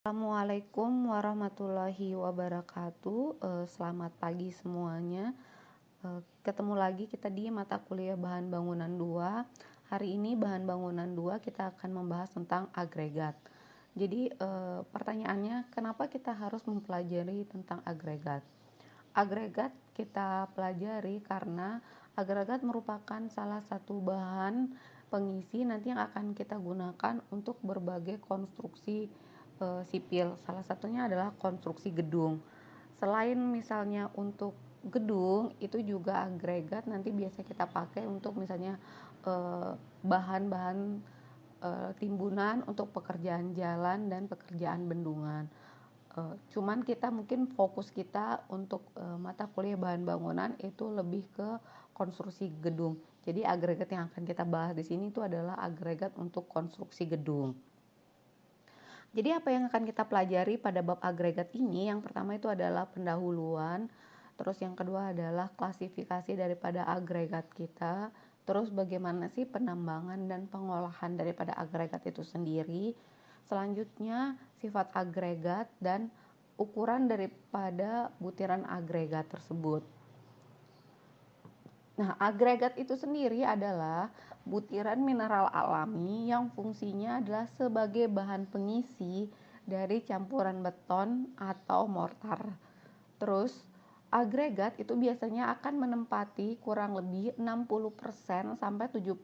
Assalamualaikum warahmatullahi wabarakatuh. Selamat pagi semuanya. Ketemu lagi kita di mata kuliah bahan bangunan 2. Hari ini bahan bangunan 2 kita akan membahas tentang agregat. Jadi pertanyaannya, kenapa kita harus mempelajari tentang agregat? Agregat kita pelajari karena agregat merupakan salah satu bahan pengisi nanti yang akan kita gunakan untuk berbagai konstruksi sipil. Salah satunya adalah konstruksi gedung. Selain misalnya untuk gedung, itu juga agregat nanti biasa kita pakai untuk misalnya bahan-bahan timbunan untuk pekerjaan jalan dan pekerjaan bendungan. Cuman kita mungkin fokus kita untuk mata kuliah bahan bangunan itu lebih ke konstruksi gedung. Jadi agregat yang akan kita bahas di sini itu adalah agregat untuk konstruksi gedung. Jadi apa yang akan kita pelajari pada bab agregat ini? Yang pertama itu adalah pendahuluan, terus yang kedua adalah klasifikasi daripada agregat kita, terus bagaimana sih penambangan dan pengolahan daripada agregat itu sendiri. Selanjutnya sifat agregat dan ukuran daripada butiran agregat tersebut. Nah, agregat itu sendiri adalah butiran mineral alami yang fungsinya adalah sebagai bahan pengisi dari campuran beton atau mortar. Terus, agregat itu biasanya akan menempati kurang lebih 60% sampai 70%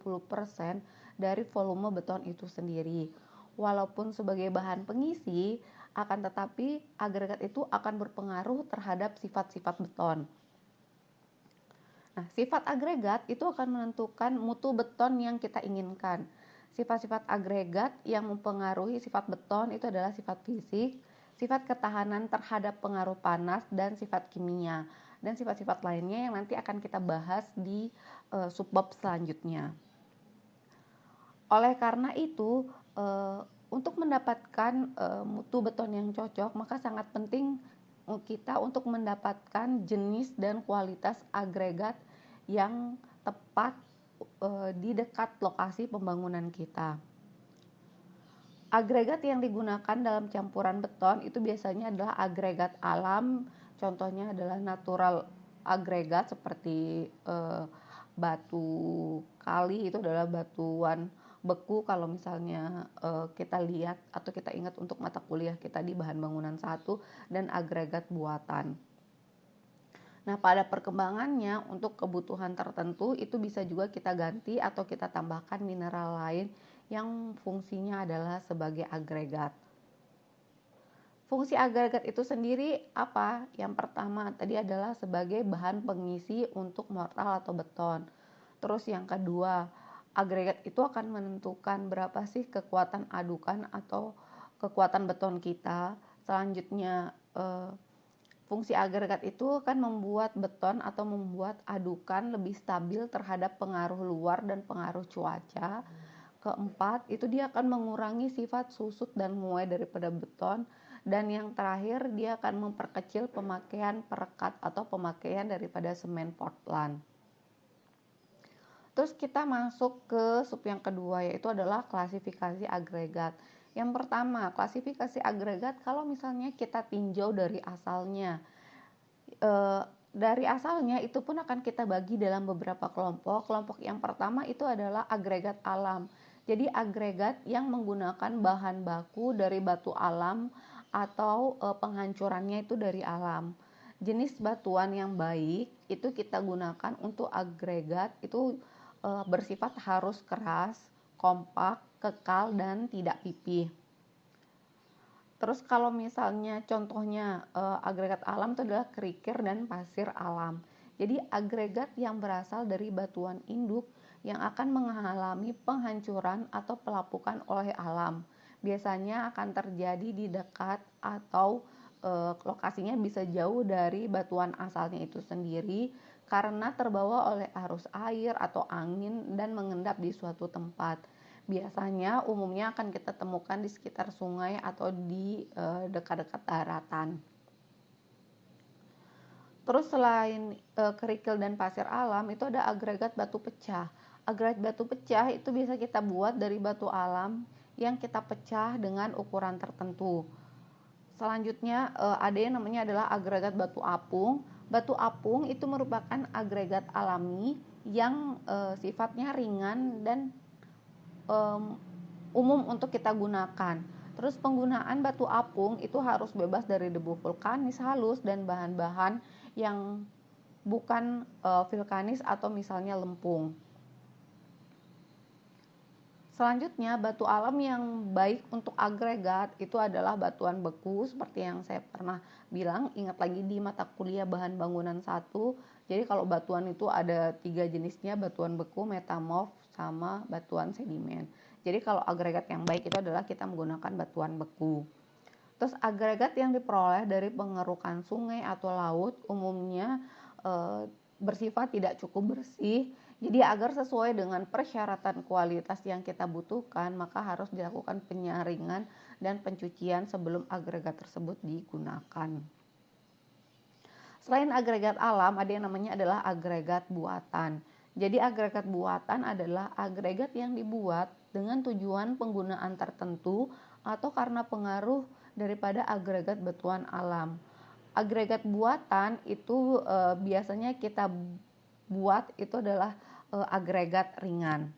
dari volume beton itu sendiri. Walaupun sebagai bahan pengisi, akan tetapi agregat itu akan berpengaruh terhadap sifat-sifat beton. Nah, sifat agregat itu akan menentukan mutu beton yang kita inginkan. Sifat-sifat agregat yang mempengaruhi sifat beton itu adalah sifat fisik, sifat ketahanan terhadap pengaruh panas, dan sifat kimia. Dan sifat-sifat lainnya yang nanti akan kita bahas di subbab selanjutnya. Oleh karena itu, untuk mendapatkan mutu beton yang cocok, maka sangat penting kita untuk mendapatkan jenis dan kualitas agregat yang tepat di dekat lokasi pembangunan kita. Agregat yang digunakan dalam campuran beton itu biasanya adalah agregat alam, contohnya adalah natural agregat seperti batu kali, itu adalah batuan beku kalau misalnya kita lihat atau kita ingat untuk mata kuliah kita di bahan bangunan 1, dan agregat buatan. Nah, pada perkembangannya untuk kebutuhan tertentu itu bisa juga kita ganti atau kita tambahkan mineral lain yang fungsinya adalah sebagai agregat. Fungsi agregat itu sendiri apa? Yang pertama tadi adalah sebagai bahan pengisi untuk mortal atau beton. Terus yang kedua, agregat itu akan menentukan berapa sih kekuatan adukan atau kekuatan beton kita. Selanjutnya, fungsi agregat itu akan membuat beton atau membuat adukan lebih stabil terhadap pengaruh luar dan pengaruh cuaca. Keempat, itu dia akan mengurangi sifat susut dan nguai daripada beton. Dan yang terakhir, dia akan memperkecil pemakaian perekat atau pemakaian daripada semen Portland. Terus kita masuk ke sub yang kedua, yaitu adalah klasifikasi agregat. Yang pertama, klasifikasi agregat kalau misalnya kita tinjau dari asalnya. Dari asalnya itu pun akan kita bagi dalam beberapa kelompok. Kelompok yang pertama itu adalah agregat alam. Jadi agregat yang menggunakan bahan baku dari batu alam atau penghancurannya itu dari alam. Jenis batuan yang baik itu kita gunakan untuk agregat itu bersifat harus keras, kompak, kekal, dan tidak pipih. Terus kalau misalnya contohnya agregat alam itu adalah kerikil dan pasir alam. Jadi agregat yang berasal dari batuan induk yang akan mengalami penghancuran atau pelapukan oleh alam. Biasanya akan terjadi di dekat atau lokasinya bisa jauh dari batuan asalnya itu sendiri karena terbawa oleh arus air atau angin dan mengendap di suatu tempat. Biasanya umumnya akan kita temukan di sekitar sungai atau di dekat-dekat daratan. Terus selain kerikil dan pasir alam, itu ada agregat batu pecah. Agregat batu pecah itu bisa kita buat dari batu alam yang kita pecah dengan ukuran tertentu. Selanjutnya ada yang namanya adalah agregat batu apung. Batu apung itu merupakan agregat alami yang sifatnya ringan dan umum untuk kita gunakan. Terus penggunaan batu apung itu harus bebas dari debu vulkanis halus dan bahan-bahan yang bukan vulkanis atau misalnya lempung. Selanjutnya, batu alam yang baik untuk agregat itu adalah batuan beku, seperti yang saya pernah bilang. Ingat lagi di mata kuliah bahan bangunan 1. Jadi kalau batuan itu ada 3 jenisnya, batuan beku, metamorf, sama batuan sedimen. Jadi kalau agregat yang baik itu adalah kita menggunakan batuan beku. Terus agregat yang diperoleh dari pengerukan sungai atau laut umumnya bersifat tidak cukup bersih. Jadi agar sesuai dengan persyaratan kualitas yang kita butuhkan, maka harus dilakukan penyaringan dan pencucian sebelum agregat tersebut digunakan. Selain agregat alam, ada yang namanya adalah agregat buatan. Jadi agregat buatan adalah agregat yang dibuat dengan tujuan penggunaan tertentu atau karena pengaruh daripada agregat batuan alam. Agregat buatan itu biasanya kita buat itu adalah agregat ringan.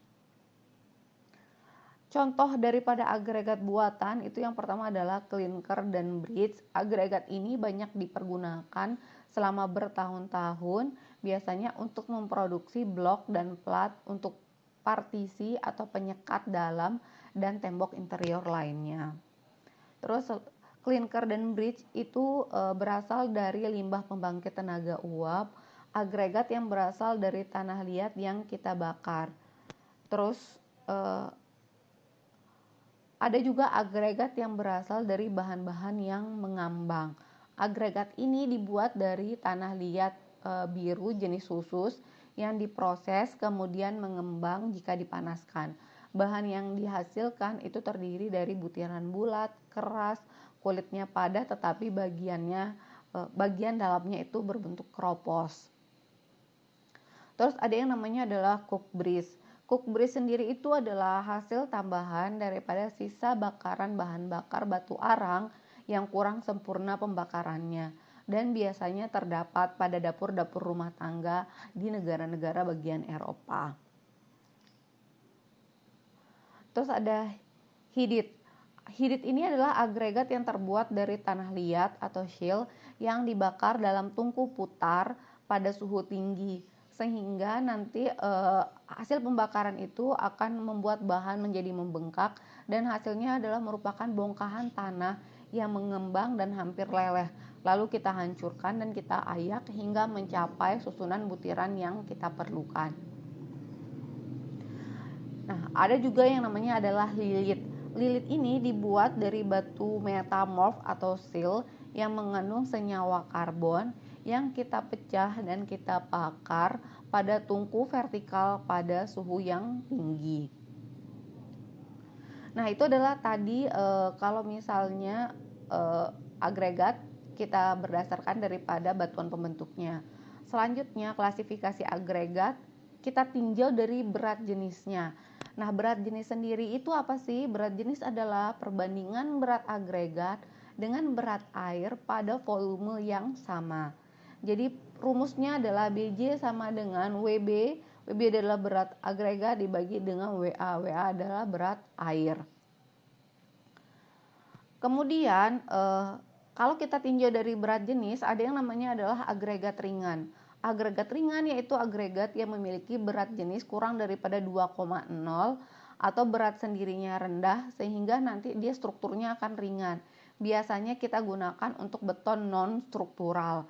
Contoh daripada agregat buatan itu yang pertama adalah clinker dan bridge. Agregat ini banyak dipergunakan selama bertahun-tahun, biasanya untuk memproduksi blok dan plat untuk partisi atau penyekat dalam dan tembok interior lainnya. Terus clinker dan bridge itu berasal dari limbah pembangkit tenaga uap, agregat yang berasal dari tanah liat yang kita bakar. Terus ada juga agregat yang berasal dari bahan-bahan yang mengambang. Agregat ini dibuat dari tanah liat biru jenis khusus yang diproses kemudian mengembang jika dipanaskan. Bahan yang dihasilkan itu terdiri dari butiran bulat, keras, kulitnya padat tetapi bagian dalamnya itu berbentuk keropos. Terus ada yang namanya adalah coke breeze. Coke breeze sendiri itu adalah hasil tambahan daripada sisa bakaran bahan bakar batu arang yang kurang sempurna pembakarannya dan biasanya terdapat pada dapur-dapur rumah tangga di negara-negara bagian Eropa. Terus ada hidit. Hidit ini adalah agregat yang terbuat dari tanah liat atau shale yang dibakar dalam tungku putar pada suhu tinggi, sehingga nanti hasil pembakaran itu akan membuat bahan menjadi membengkak dan hasilnya adalah merupakan bongkahan tanah yang mengembang dan hampir leleh. Lalu kita hancurkan dan kita ayak hingga mencapai susunan butiran yang kita perlukan. Nah, ada juga yang namanya adalah lilit. Lilit ini dibuat dari batu metamorf atau sil yang mengandung senyawa karbon yang kita pecah dan kita bakar pada tungku vertikal pada suhu yang tinggi. Nah, itu adalah tadi kalau misalnya agregat kita berdasarkan daripada batuan pembentuknya. Selanjutnya klasifikasi agregat kita tinjau dari berat jenisnya. Nah, berat jenis sendiri itu apa sih? Berat jenis adalah perbandingan berat agregat dengan berat air pada volume yang sama. Jadi rumusnya adalah BJ sama dengan WB. WB adalah berat agregat dibagi dengan WA. WA adalah berat air. Kemudian kalau kita tinjau dari berat jenis, ada yang namanya adalah agregat ringan. Agregat ringan yaitu agregat yang memiliki berat jenis kurang daripada 2,0 atau berat sendirinya rendah sehingga nanti dia strukturnya akan ringan. Biasanya kita gunakan untuk beton non-struktural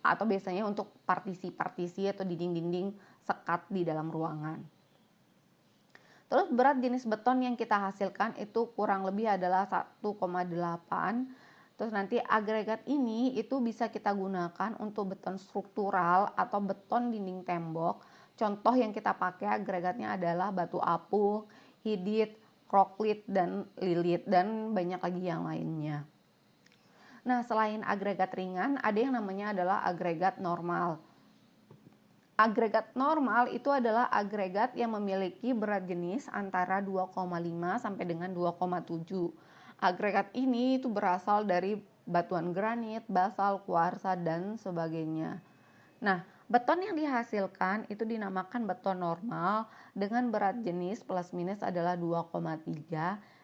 atau biasanya untuk partisi-partisi atau dinding-dinding sekat di dalam ruangan. Terus berat jenis beton yang kita hasilkan itu kurang lebih adalah 1,8. Terus nanti agregat ini itu bisa kita gunakan untuk beton struktural atau beton dinding tembok. Contoh yang kita pakai agregatnya adalah batu apung, hidit, kroklit, dan lilit, dan banyak lagi yang lainnya. Nah, selain agregat ringan, ada yang namanya adalah agregat normal. Agregat normal itu adalah agregat yang memiliki berat jenis antara 2,5 sampai dengan 2,7. Agregat ini itu berasal dari batuan granit, basal, kuarsa, dan sebagainya. Nah, beton yang dihasilkan itu dinamakan beton normal dengan berat jenis plus minus adalah 2,3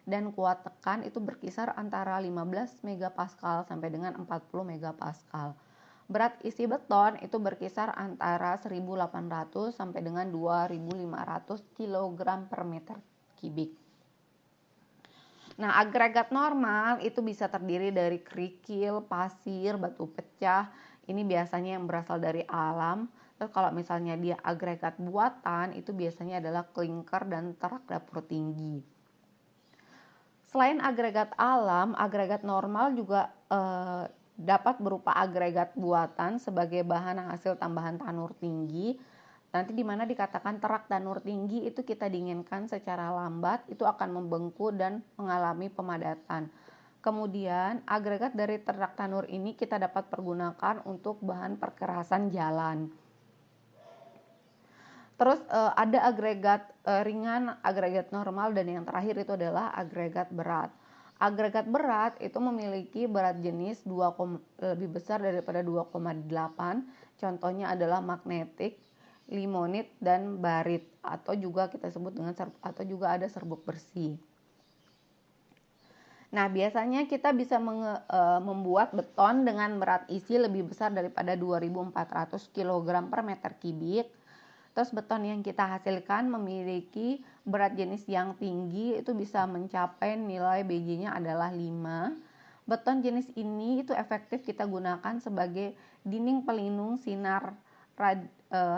dan kuat tekan itu berkisar antara 15 megapascal sampai dengan 40 megapascal. Berat isi beton itu berkisar antara 1.800 sampai dengan 2.500 kg per meter kubik. Nah, agregat normal itu bisa terdiri dari kerikil, pasir, batu pecah. Ini biasanya yang berasal dari alam. Terus kalau misalnya dia agregat buatan, itu biasanya adalah klinker dan terak dapur tinggi. Selain agregat alam, agregat normal juga dapat berupa agregat buatan sebagai bahan hasil tambahan tanur tinggi. Nanti di mana dikatakan terak tanur tinggi itu kita dinginkan secara lambat, itu akan membengku dan mengalami pemadatan. Kemudian agregat dari terak tanur ini kita dapat pergunakan untuk bahan perkerasan jalan. Terus ada agregat ringan, agregat normal, dan yang terakhir itu adalah agregat berat. Agregat berat itu memiliki berat jenis lebih besar daripada 2,8. Contohnya adalah magnetik, limonit, dan barit, atau juga kita sebut dengan atau juga ada serbuk bersih. Nah, biasanya kita bisa membuat beton dengan berat isi lebih besar daripada 2.400 kg per meter kubik. Terus beton yang kita hasilkan memiliki berat jenis yang tinggi, itu bisa mencapai nilai BJ-nya adalah 5. Beton jenis ini itu efektif kita gunakan sebagai dinding pelindung sinar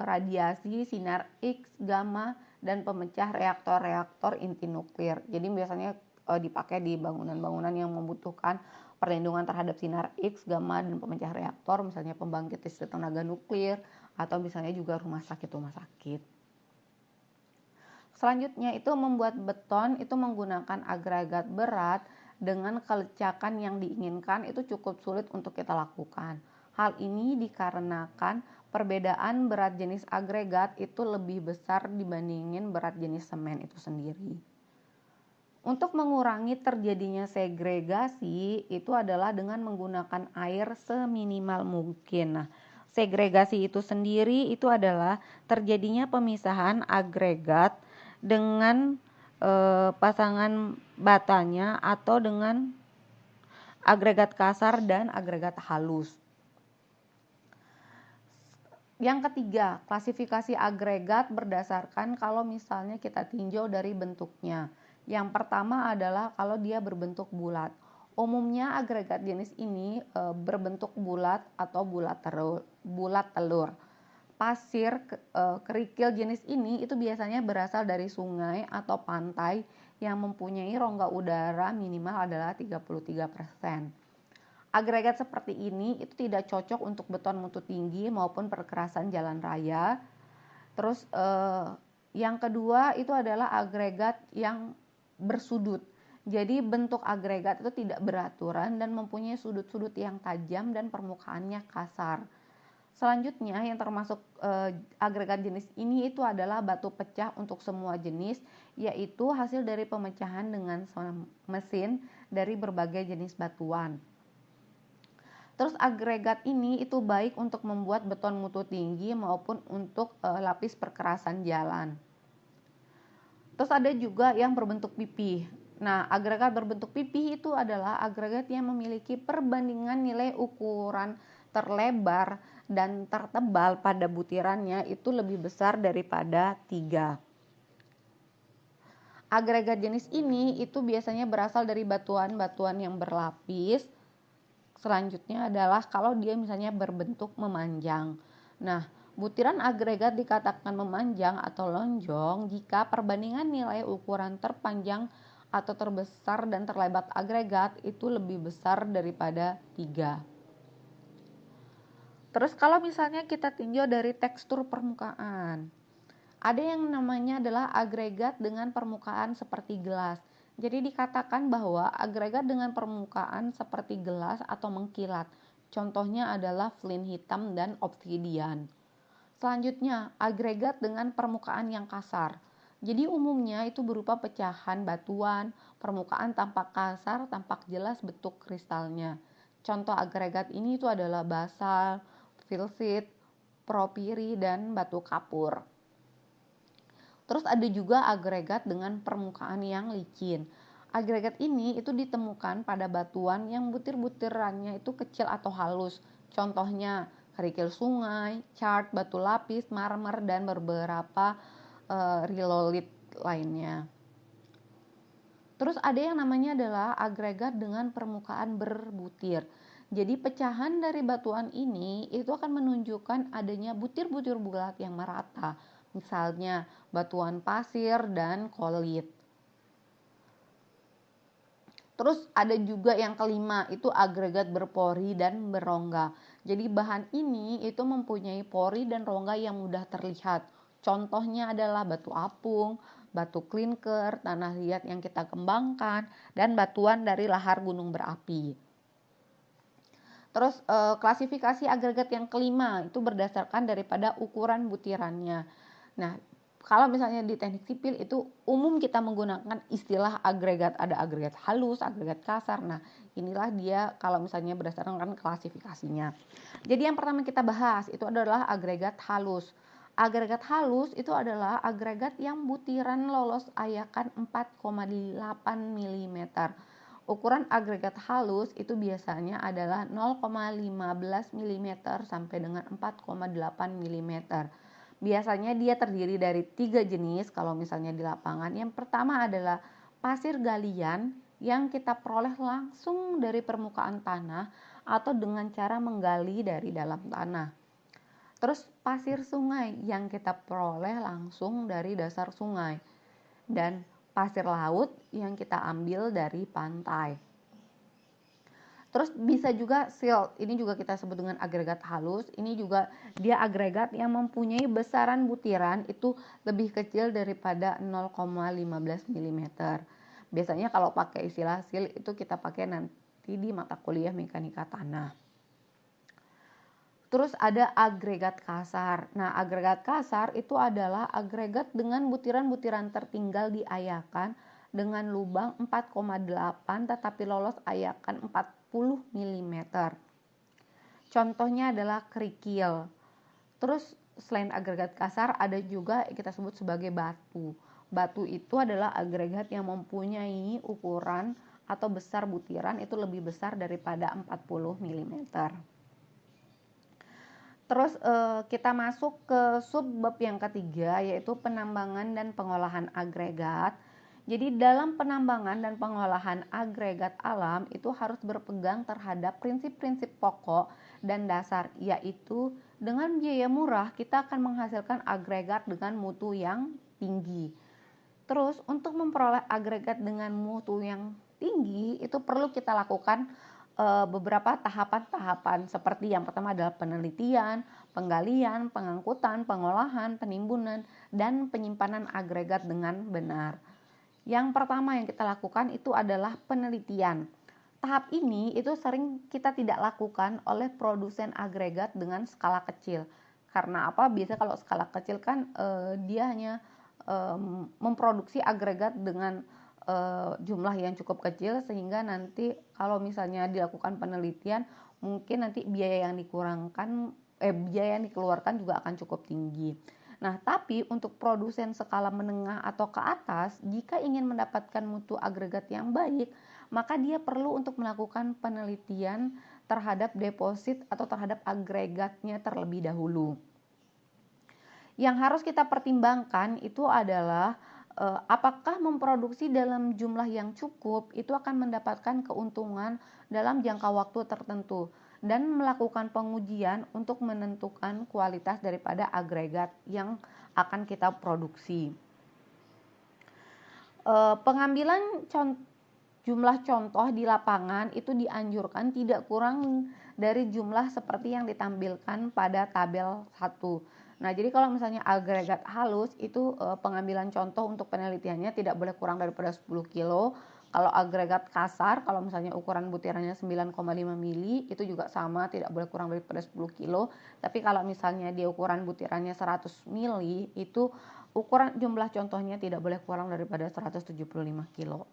radiasi, sinar X, gamma, dan pemecah reaktor-reaktor inti nuklir. Jadi biasanya dipakai di bangunan-bangunan yang membutuhkan perlindungan terhadap sinar X, gamma, dan pemecah reaktor, misalnya pembangkit listrik tenaga nuklir, atau misalnya juga rumah sakit. Selanjutnya itu membuat beton itu menggunakan agregat berat dengan kelecakan yang diinginkan itu cukup sulit untuk kita lakukan. Hal ini dikarenakan perbedaan berat jenis agregat itu lebih besar dibandingin berat jenis semen itu sendiri. Untuk mengurangi terjadinya segregasi itu adalah dengan menggunakan air seminimal mungkin. Nah, segregasi itu sendiri itu adalah terjadinya pemisahan agregat dengan pasangan batanya atau dengan agregat kasar dan agregat halus. Yang ketiga, klasifikasi agregat berdasarkan kalau misalnya kita tinjau dari bentuknya. Yang pertama adalah kalau dia berbentuk bulat. Umumnya agregat jenis ini berbentuk bulat atau bulat telur. Pasir kerikil jenis ini itu biasanya berasal dari sungai atau pantai yang mempunyai rongga udara minimal adalah 33%. Agregat seperti ini itu tidak cocok untuk beton mutu tinggi maupun perkerasan jalan raya. Terus yang kedua itu adalah agregat yang bersudut. Jadi bentuk agregat itu tidak beraturan dan mempunyai sudut-sudut yang tajam dan permukaannya kasar. Selanjutnya yang termasuk agregat jenis ini itu adalah batu pecah untuk semua jenis, yaitu hasil dari pemecahan dengan mesin dari berbagai jenis batuan. Terus agregat ini itu baik untuk membuat beton mutu tinggi maupun untuk lapis perkerasan jalan. Terus ada juga yang berbentuk pipih. Nah, agregat berbentuk pipih itu adalah agregat yang memiliki perbandingan nilai ukuran terlebar dan tertebal pada butirannya itu lebih besar daripada 3. Agregat jenis ini itu biasanya berasal dari batuan-batuan yang berlapis. Selanjutnya adalah kalau dia misalnya berbentuk memanjang. Nah, butiran agregat dikatakan memanjang atau lonjong jika perbandingan nilai ukuran terpanjang atau terbesar dan terlebar agregat itu lebih besar daripada 3. Terus kalau misalnya kita tinjau dari tekstur permukaan, ada yang namanya adalah agregat dengan permukaan seperti gelas. Jadi dikatakan bahwa agregat dengan permukaan seperti gelas atau mengkilat. Contohnya adalah flint hitam dan obsidian. Selanjutnya, agregat dengan permukaan yang kasar. Jadi umumnya itu berupa pecahan batuan, permukaan tampak kasar, tampak jelas bentuk kristalnya. Contoh agregat ini itu adalah basalt, filsit, propiri, dan batu kapur. Terus ada juga agregat dengan permukaan yang licin. Agregat ini itu ditemukan pada batuan yang butir-butirannya itu kecil atau halus. Contohnya kerikil sungai, chart, batu lapis, marmer, dan beberapa rilolit lainnya. Terus ada yang namanya adalah agregat dengan permukaan berbutir. Jadi pecahan dari batuan ini itu akan menunjukkan adanya butir-butir bulat yang merata. Misalnya batuan pasir dan kolit. Terus ada juga yang kelima, itu agregat berpori dan berongga. Jadi bahan ini itu mempunyai pori dan rongga yang mudah terlihat. Contohnya adalah batu apung, batu klinker, tanah liat yang kita kembangkan, dan batuan dari lahar gunung berapi. Terus klasifikasi agregat yang kelima itu berdasarkan daripada ukuran butirannya. Nah, kalau misalnya di teknik sipil itu umum kita menggunakan istilah agregat. Ada agregat halus, agregat kasar. Nah, inilah dia kalau misalnya berdasarkan klasifikasinya. Jadi yang pertama kita bahas itu adalah agregat halus. Agregat halus itu adalah agregat yang butiran lolos ayakan 4,8 mm. Ukuran agregat halus itu biasanya adalah 0,15 mm sampai dengan 4,8 mm. Biasanya dia terdiri dari 3 jenis kalau misalnya di lapangan. Yang pertama adalah pasir galian yang kita peroleh langsung dari permukaan tanah atau dengan cara menggali dari dalam tanah. Terus pasir sungai yang kita peroleh langsung dari dasar sungai. Dan pasir laut yang kita ambil dari pantai. Terus bisa juga silt, ini juga kita sebut dengan agregat halus. Ini juga dia agregat yang mempunyai besaran butiran itu lebih kecil daripada 0,15 mm. Biasanya kalau pakai istilah silt itu kita pakai nanti di mata kuliah mekanika tanah. Terus ada agregat kasar. Nah, agregat kasar itu adalah agregat dengan butiran-butiran tertinggal diayakan dengan lubang 4,8 tetapi lolos ayakan 40 mm. Contohnya adalah kerikil. Terus selain agregat kasar ada juga kita sebut sebagai batu. Batu itu adalah agregat yang mempunyai ukuran atau besar butiran itu lebih besar daripada 40 mm. Terus kita masuk ke subbab yang ketiga, yaitu penambangan dan pengolahan agregat. Jadi dalam penambangan dan pengolahan agregat alam itu harus berpegang terhadap prinsip-prinsip pokok dan dasar, yaitu dengan biaya murah kita akan menghasilkan agregat dengan mutu yang tinggi. Terus untuk memperoleh agregat dengan mutu yang tinggi itu perlu kita lakukan beberapa tahapan-tahapan, seperti yang pertama adalah penelitian, penggalian, pengangkutan, pengolahan, penimbunan, dan penyimpanan agregat dengan benar. Yang pertama yang kita lakukan itu adalah penelitian. Tahap ini itu sering kita tidak lakukan oleh produsen agregat dengan skala kecil. Karena apa? Biasanya kalau skala kecil kan dia hanya memproduksi agregat dengan jumlah yang cukup kecil, sehingga nanti kalau misalnya dilakukan penelitian mungkin nanti biaya yang dikeluarkan juga akan cukup tinggi. Nah, tapi untuk produsen skala menengah atau ke atas, jika ingin mendapatkan mutu agregat yang baik, maka dia perlu untuk melakukan penelitian terhadap deposit atau terhadap agregatnya terlebih dahulu. Yang harus kita pertimbangkan itu adalah apakah memproduksi dalam jumlah yang cukup itu akan mendapatkan keuntungan dalam jangka waktu tertentu, dan melakukan pengujian untuk menentukan kualitas daripada agregat yang akan kita produksi. Pengambilan jumlah contoh di lapangan itu dianjurkan tidak kurang dari jumlah seperti yang ditampilkan pada tabel 1. Nah, jadi kalau misalnya agregat halus itu pengambilan contoh untuk penelitiannya tidak boleh kurang daripada 10 kilo. Kalau agregat kasar, kalau misalnya ukuran butirannya 9,5 mili, itu juga sama, tidak boleh kurang daripada 10 kilo. Tapi kalau misalnya dia ukuran butirannya 100 mili, itu ukuran jumlah contohnya tidak boleh kurang daripada 175 kilo.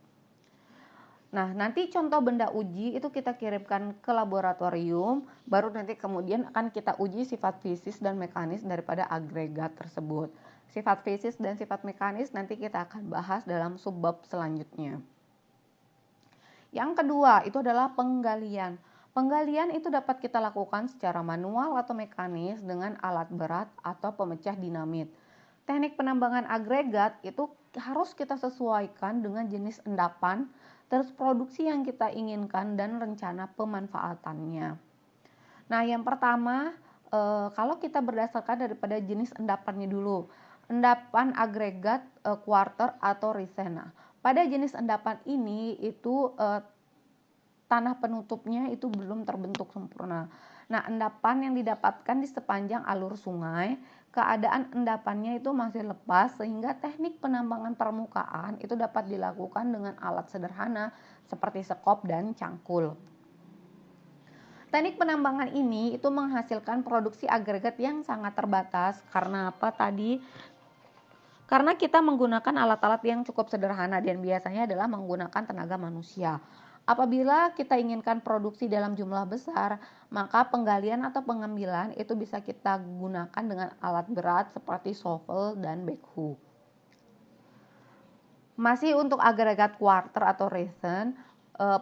Nah, nanti contoh benda uji itu kita kirimkan ke laboratorium, baru nanti kemudian akan kita uji sifat fisis dan mekanis daripada agregat tersebut. Sifat fisis dan sifat mekanis nanti kita akan bahas dalam subbab selanjutnya. Yang kedua itu adalah penggalian. Penggalian itu dapat kita lakukan secara manual atau mekanis dengan alat berat atau pemecah dinamit. Teknik penambangan agregat itu harus kita sesuaikan dengan jenis endapan, terus produksi yang kita inginkan dan rencana pemanfaatannya. Nah, yang pertama, kalau kita berdasarkan daripada jenis endapannya dulu. Endapan agregat, quarter atau risena. Pada jenis endapan ini itu tanah penutupnya itu belum terbentuk sempurna. Nah, endapan yang didapatkan di sepanjang alur sungai, keadaan endapannya itu masih lepas sehingga teknik penambangan permukaan itu dapat dilakukan dengan alat sederhana seperti sekop dan cangkul. Teknik penambangan ini itu menghasilkan produksi agregat yang sangat terbatas. Karena apa tadi? Karena kita menggunakan alat-alat yang cukup sederhana dan biasanya adalah menggunakan tenaga manusia. Apabila kita inginkan produksi dalam jumlah besar, maka penggalian atau pengambilan itu bisa kita gunakan dengan alat berat seperti shovel dan backhoe. Masih untuk agregat quarter atau resin,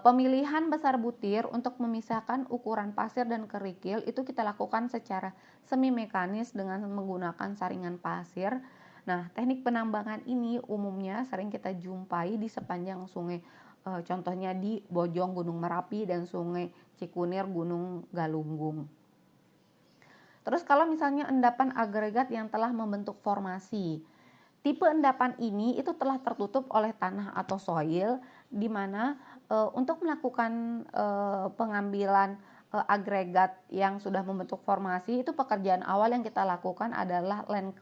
pemilihan besar butir untuk memisahkan ukuran pasir dan kerikil itu kita lakukan secara semi mekanis dengan menggunakan saringan pasir. Nah, teknik penambangan ini umumnya sering kita jumpai di sepanjang sungai, contohnya di Bojong Gunung Merapi dan Sungai Cikunir Gunung Galunggung. Terus kalau misalnya endapan agregat yang telah membentuk formasi, tipe endapan ini itu telah tertutup oleh tanah atau soil, di mana untuk melakukan pengambilan agregat yang sudah membentuk formasi itu pekerjaan awal yang kita lakukan adalah land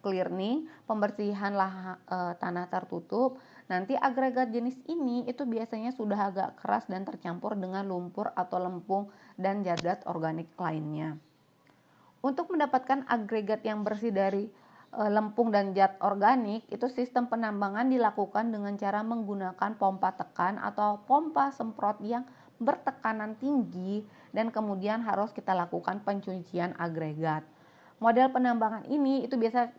clearing, pembersihan tanah tertutup. Nanti agregat jenis ini itu biasanya sudah agak keras dan tercampur dengan lumpur atau lempung dan zat organik lainnya. Untuk mendapatkan agregat yang bersih dari lempung dan zat organik, itu sistem penambangan dilakukan dengan cara menggunakan pompa tekan atau pompa semprot yang bertekanan tinggi dan kemudian harus kita lakukan pencucian agregat. Model penambangan ini itu biasa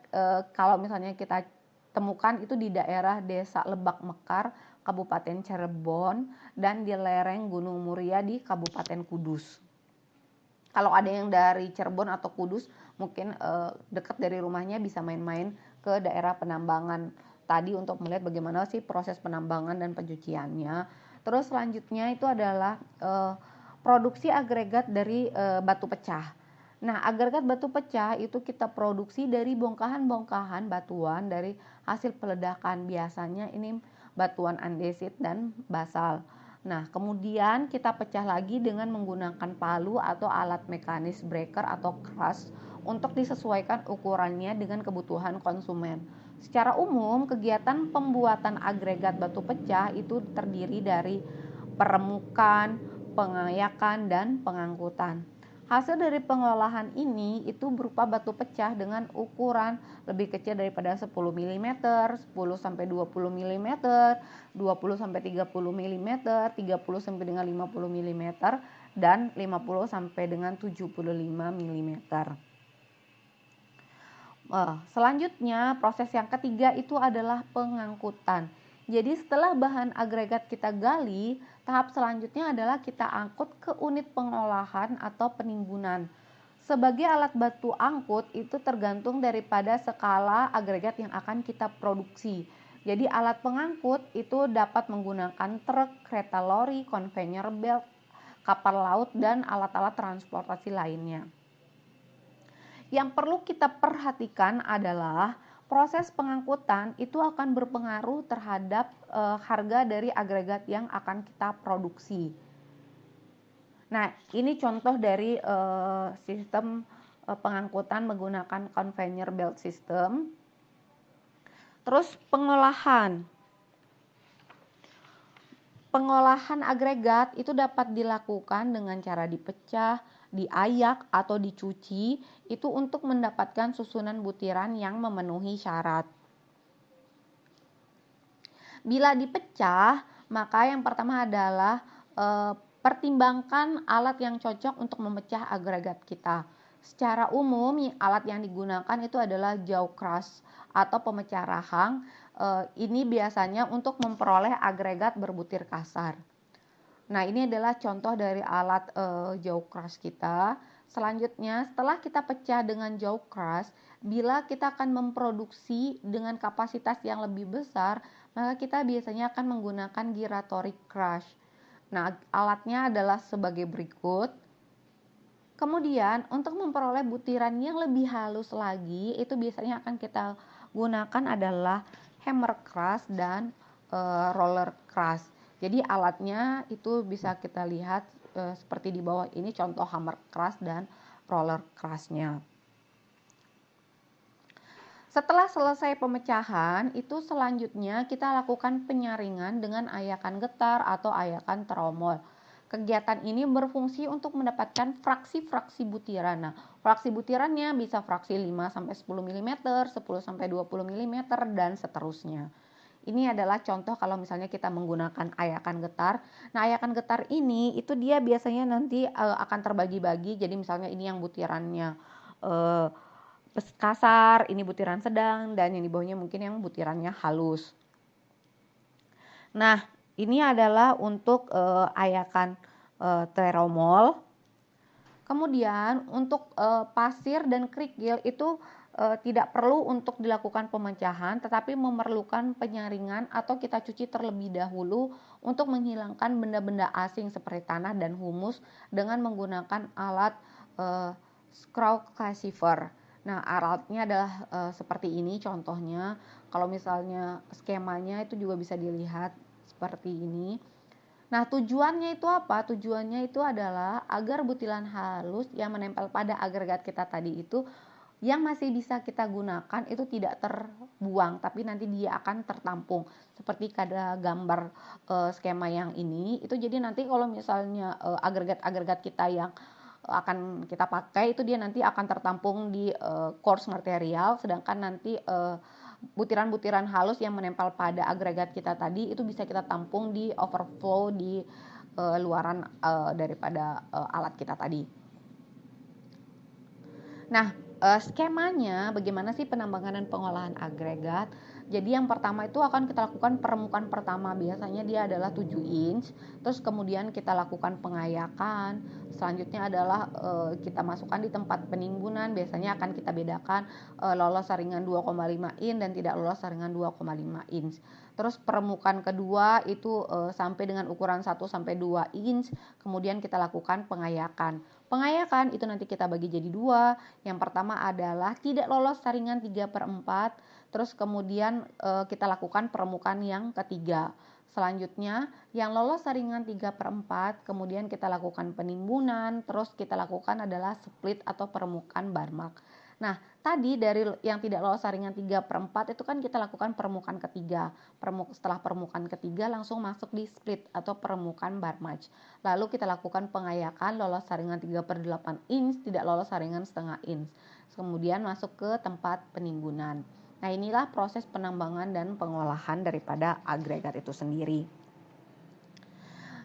kalau misalnya kita temukan itu di daerah Desa Lebak Mekar, Kabupaten Cirebon, dan di lereng Gunung Muria di Kabupaten Kudus. Kalau ada yang dari Cirebon atau Kudus, mungkin dekat dari rumahnya bisa main-main ke daerah penambangan tadi untuk melihat bagaimana sih proses penambangan dan pencuciannya. Terus selanjutnya itu adalah produksi agregat dari batu pecah. Nah, agregat batu pecah itu kita produksi dari bongkahan-bongkahan batuan dari hasil peledakan. Biasanya ini batuan andesit dan basal. Nah, kemudian kita pecah lagi dengan menggunakan palu atau alat mekanis breaker atau crush untuk disesuaikan ukurannya dengan kebutuhan konsumen. Secara umum, kegiatan pembuatan agregat batu pecah itu terdiri dari peremukan, pengayakan, dan pengangkutan. Hasil dari pengolahan ini itu berupa batu pecah dengan ukuran lebih kecil daripada 10 mm, 10 sampai 20 mm, 20 sampai 30 mm, 30 sampai dengan 50 mm, dan 50 sampai dengan 75 mm. Selanjutnya proses yang ketiga itu adalah pengangkutan. Jadi setelah bahan agregat kita gali, tahap selanjutnya adalah kita angkut ke unit pengolahan atau penimbunan. Sebagai alat batu angkut itu tergantung daripada skala agregat yang akan kita produksi. Jadi alat pengangkut itu dapat menggunakan truk, kereta lori, conveyor belt, kapal laut, dan alat-alat transportasi lainnya. Yang perlu kita perhatikan adalah proses pengangkutan itu akan berpengaruh terhadap harga dari agregat yang akan kita produksi. Nah, ini contoh dari sistem pengangkutan menggunakan conveyor belt system. Terus pengolahan. Pengolahan agregat itu dapat dilakukan dengan cara dipecah, diayak, atau dicuci, itu untuk mendapatkan susunan butiran yang memenuhi syarat. Bila dipecah, maka yang pertama adalah pertimbangkan alat yang cocok untuk memecah agregat kita. Secara umum, alat yang digunakan itu adalah jaw crush atau pemecah rahang. Ini biasanya untuk memperoleh agregat berbutir kasar. Nah, ini adalah contoh dari alat jaw crush kita. Selanjutnya, setelah kita pecah dengan jaw crush, bila kita akan memproduksi dengan kapasitas yang lebih besar, maka kita biasanya akan menggunakan gyratory crush. Nah, alatnya adalah sebagai berikut. Kemudian, untuk memperoleh butiran yang lebih halus lagi, itu biasanya akan kita gunakan adalah hammer crush dan roller crush. Jadi alatnya itu bisa kita lihat seperti di bawah ini, contoh hammer crush dan roller crush-nya. Setelah selesai pemecahan, itu selanjutnya kita lakukan penyaringan dengan ayakan getar atau ayakan tromol. Kegiatan ini berfungsi untuk mendapatkan fraksi-fraksi butiran. Nah, fraksi butirannya bisa fraksi 5-10 mm, 10-20 mm, dan seterusnya. Ini adalah contoh kalau misalnya kita menggunakan ayakan getar. Nah, ayakan getar ini itu dia biasanya nanti akan terbagi-bagi. Jadi misalnya ini yang butirannya kasar, ini butiran sedang, dan yang di bawahnya mungkin yang butirannya halus. Nah, ini adalah untuk ayakan tromol. Kemudian untuk pasir dan kerikil itu tidak perlu untuk dilakukan pemecahan, tetapi memerlukan penyaringan atau kita cuci terlebih dahulu untuk menghilangkan benda-benda asing seperti tanah dan humus dengan menggunakan alat screw classifier. Nah, alatnya adalah seperti ini contohnya. Kalau misalnya skemanya itu juga bisa dilihat seperti ini. Nah, tujuannya itu apa? Tujuannya itu adalah agar butiran halus yang menempel pada agregat kita tadi itu yang masih bisa kita gunakan itu tidak terbuang, tapi nanti dia akan tertampung. Seperti pada gambar skema yang ini, itu jadi nanti kalau misalnya agregat-agregat kita yang akan kita pakai itu dia nanti akan tertampung di coarse material, sedangkan nanti butiran-butiran halus yang menempel pada agregat kita tadi itu bisa kita tampung di overflow di luaran daripada alat kita tadi. Nah, skemanya bagaimana sih penambangan dan pengolahan agregat? Jadi yang pertama itu akan kita lakukan peremukan pertama, biasanya dia adalah 7 inch. Terus kemudian kita lakukan pengayakan. Selanjutnya adalah kita masukkan di tempat penimbunan, biasanya akan kita bedakan lolos saringan 2,5 inch dan tidak lolos saringan 2,5 inch. Terus peremukan kedua itu sampai dengan ukuran 1-2 inch, kemudian kita lakukan pengayakan. Pengayakan itu nanti kita bagi jadi 2. Yang pertama adalah tidak lolos saringan 3/4. Terus kemudian kita lakukan peremukan yang ketiga. Selanjutnya yang lolos saringan 3/4, kemudian kita lakukan penimbunan. Terus kita lakukan adalah split atau peremukan barmak. Nah, tadi dari yang tidak lolos saringan 3/4 itu kan kita lakukan permukaan ketiga. Setelah permukaan ketiga langsung masuk di split atau permukaan barmage. Lalu kita lakukan pengayakan lolos saringan 3/8 inch, tidak lolos saringan setengah inch. Kemudian masuk ke tempat penimbunan. Nah, inilah proses penambangan dan pengolahan daripada agregat itu sendiri.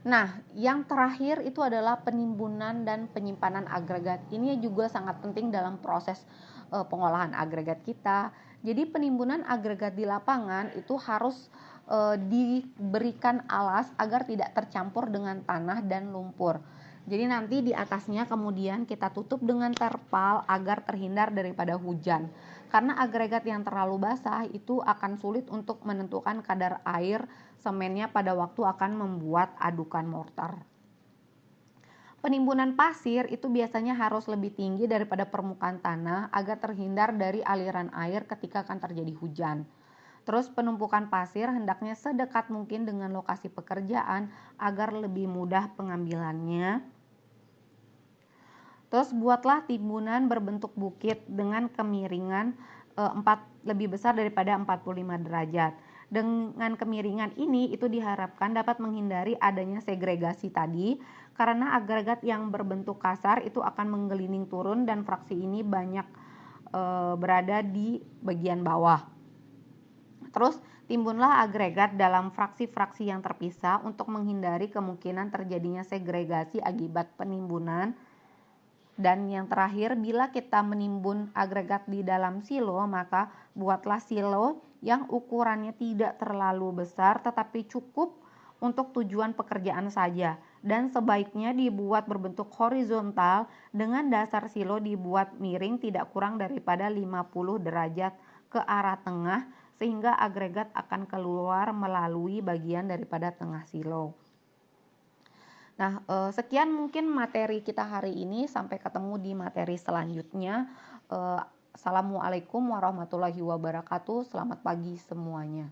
Nah, yang terakhir itu adalah penimbunan dan penyimpanan agregat. Ini juga sangat penting dalam proses pengolahan agregat kita. Jadi penimbunan agregat di lapangan itu harus diberikan alas agar tidak tercampur dengan tanah dan lumpur. Jadi nanti di atasnya kemudian kita tutup dengan terpal agar terhindar daripada hujan. Karena agregat yang terlalu basah itu akan sulit untuk menentukan kadar air semennya pada waktu akan membuat adukan mortar. Penimbunan pasir itu biasanya harus lebih tinggi daripada permukaan tanah agar terhindar dari aliran air ketika akan terjadi hujan. Terus penumpukan pasir hendaknya sedekat mungkin dengan lokasi pekerjaan agar lebih mudah pengambilannya. Terus buatlah timbunan berbentuk bukit dengan kemiringan lebih besar daripada 45 derajat. Dengan kemiringan ini itu diharapkan dapat menghindari adanya segregasi tadi, karena agregat yang berbentuk kasar itu akan menggelining turun dan fraksi ini banyak berada di bagian bawah. Terus timbunlah agregat dalam fraksi-fraksi yang terpisah untuk menghindari kemungkinan terjadinya segregasi akibat penimbunan. Dan yang terakhir, bila kita menimbun agregat di dalam silo, maka buatlah silo yang ukurannya tidak terlalu besar tetapi cukup untuk tujuan pekerjaan saja, dan sebaiknya dibuat berbentuk horizontal dengan dasar silo dibuat miring tidak kurang daripada 50 derajat ke arah tengah, sehingga agregat akan keluar melalui bagian daripada tengah silo. Nah, sekian mungkin materi kita hari ini. Sampai ketemu di materi selanjutnya. Assalamualaikum warahmatullahi wabarakatuh. Selamat pagi semuanya.